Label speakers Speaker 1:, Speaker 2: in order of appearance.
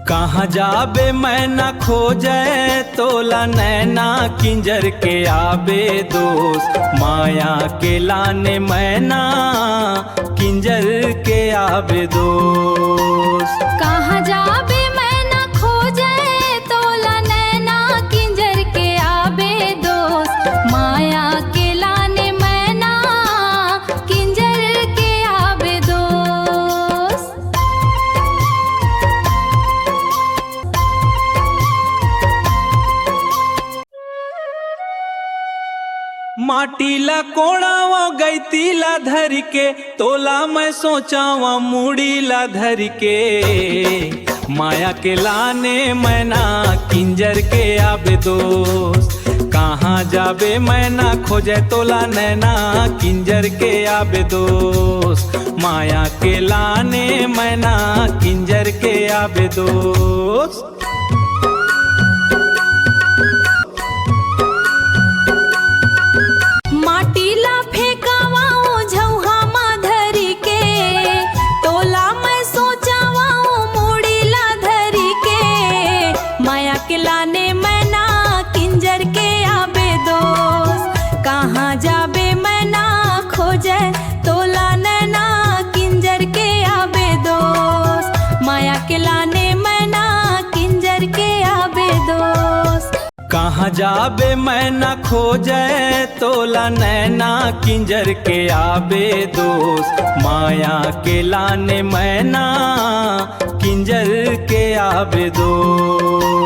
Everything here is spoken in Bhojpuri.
Speaker 1: कहाँ जाबे मैना खोजे तोला नैना किंजर के आबे दोस्त। माया के लाने मैना किंजर के आबे दोस्त।
Speaker 2: कहाँ जाबे मैना खोजे तोला नैना किंजर के आबे दोस्त। माया के लाने मैना किंजर के आबे दोस्त।
Speaker 1: माटीला कोड़ावा गैतीला धर के तोला मैं सोचावा मुड़ीला धर के। माया के लाने मैना किंजर के आबे दोस्त। कहाँ जाबे मैना खोजे तोला नैना किंजर के आबे दोस्त। माया के लाने मैना किंजर के आबे दोस्त।
Speaker 2: माटीला फेंकावाओ झौहामा धरी के तोला मैं सोचावाओ मुड़ीला धरी के। माया के लाने मैना किंजर के आबे दोस्त। कहाँ जाबे मैना खोजे तोला नैना किंजर के आबे दोस्त। माया के लाने मैना किंजर के आबे दोस्त।
Speaker 1: कहाँ जाबे मैना खोजे तोला नैना किंजर के आबे दोस्त। माया के लाने मैना किंजर के आबे दोस्त।